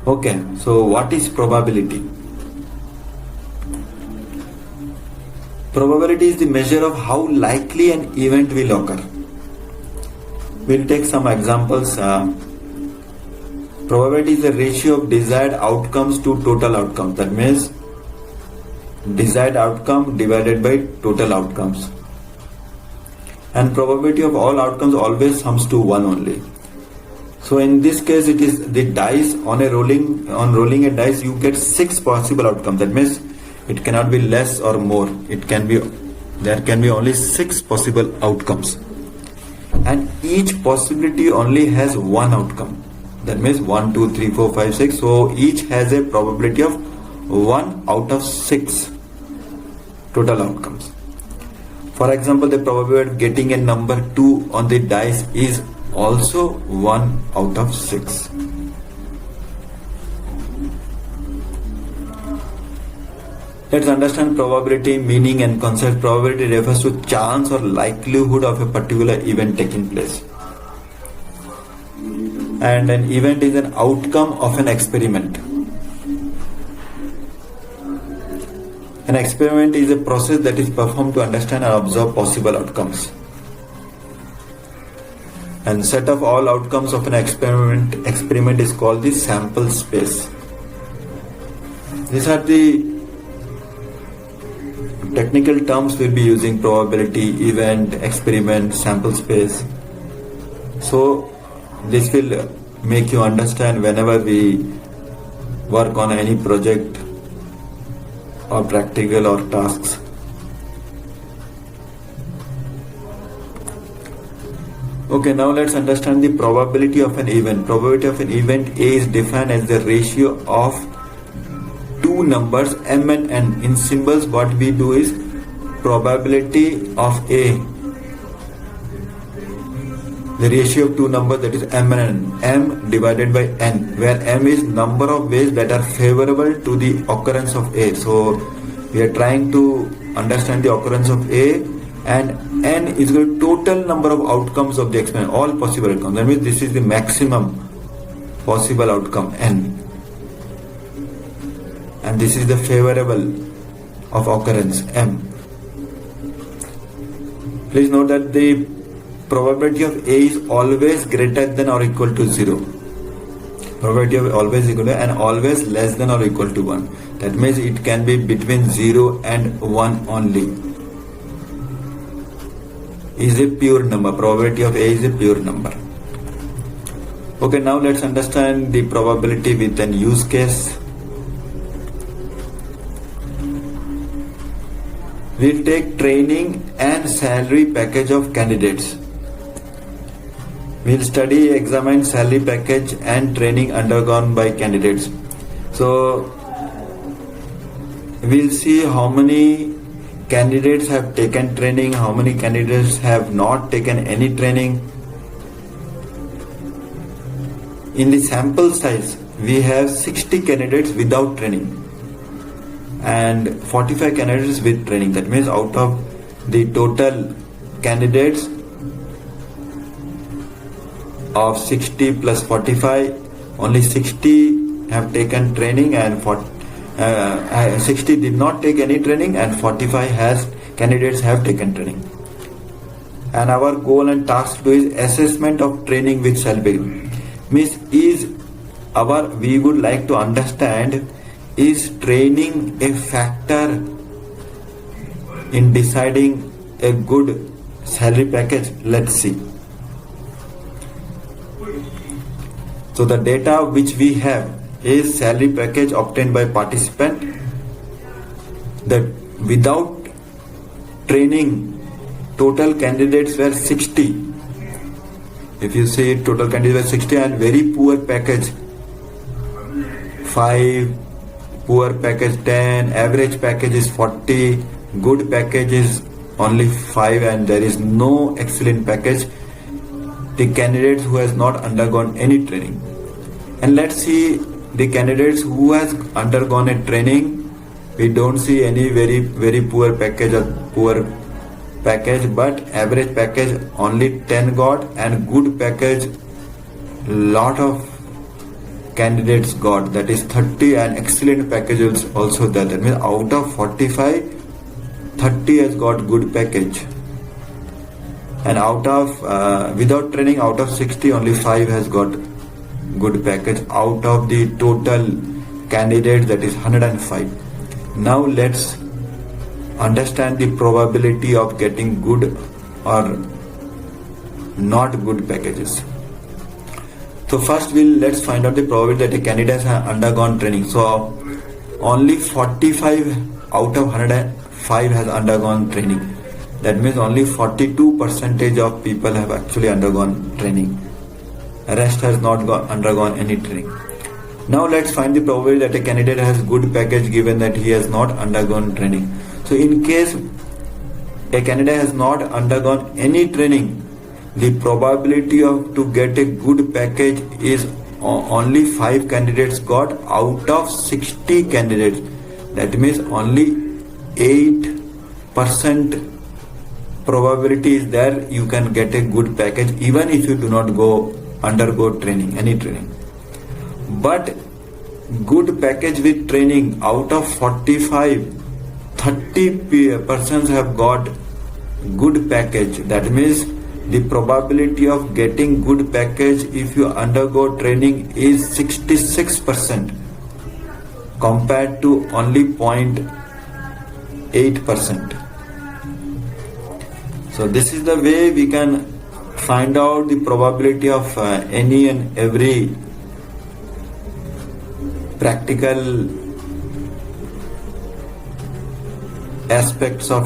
Okay, so what is probability? Probability is the measure of how likely an event will occur. We'll take some examples. Probability is the ratio of desired outcomes to total outcomes. That means desired outcome divided by total outcomes. And probability of all outcomes always sums to 1 only. So in this case, it is the dice on rolling a dice, you get 6 possible outcomes. That means it cannot be less or more. There can be only 6 possible outcomes. And each possibility only has 1 outcome. That means 1, 2, 3, 4, 5, 6. So each has a probability of 1 out of 6 total outcomes. For example, the probability of getting a number 2 on the dice is also 1 out of 6. Let's understand probability meaning and concept. Probability refers to chance or likelihood of a particular event taking place. And an event is an outcome of an experiment. An experiment is a process that is performed to understand and observe possible outcomes. And set of all outcomes of an experiment is called the sample space. These are the technical terms we'll be using: probability, event, experiment, sample space. So this will make you understand whenever we work on any project or practical or tasks. Okay, now let's understand the probability of an event. Probability of an event A is defined as the ratio of two numbers m and n. In symbols, what we do is probability of A, the ratio of two numbers, that is m and n, m divided by n, where m is number of ways that are favorable to the occurrence of A. So we are trying to understand the occurrence of A, and n is the total number of outcomes of the experiment, all possible outcomes. That means this is the maximum possible outcome, n, and this is the favorable of occurrence, m. Please note that the probability of A is always greater than or equal to 0. Probability of always equal to and always less than or equal to 1. That means it can be between 0 and 1 only. Is a pure number. Probability of A is a pure number. Okay, now let's understand the probability with an use case. We'll take training and salary package of candidates. We'll study, examine salary package and training undergone by candidates. So we'll see how many candidates have taken training, how many candidates have not taken any training. In the sample size, we have 60 candidates without training and 45 candidates with training. That means out of the total candidates of 60 plus 45, only 60 have taken training and 60 did not take any training and 45 candidates have taken training. And our goal and task to do is assessment of training with salary. Means we would like to understand, is training a factor in deciding a good salary package? Let's see. So the data which we have is salary package obtained by participant, that without training total candidates were 60. If you see, total candidates were 60 and very poor package 5, poor package 10, average package is 40, good package is only 5, and there is no excellent package, the candidates who has not undergone any training. And let's see the candidates who has undergone a training. We don't see any very poor package or poor package, but average package only 10 got, and good package lot of candidates got, that is 30, and excellent packages also there. That means out of 45, 30 has got good package, and out of without training, out of 60, only 5 has got good package out of the total candidates, that is 105. Now let's understand the probability of getting good or not good packages. So first let's find out the probability that a candidate has undergone training. So only 45 out of 105 has undergone training. That means only 42% of people have actually undergone training. The rest has not undergone any training. Now let's find the probability that a candidate has good package given that he has not undergone training. So in case a candidate has not undergone any training, the probability of to get a good package is only 5 candidates got out of 60 candidates. That means only 8% probability is there you can get a good package even if you do not undergo training, any training. But good package with training, out of 45, 30 persons have got good package. That means the probability of getting good package if you undergo training is 66% compared to only 0.8%. So this is the way we can find out the probability of any and every practical aspects of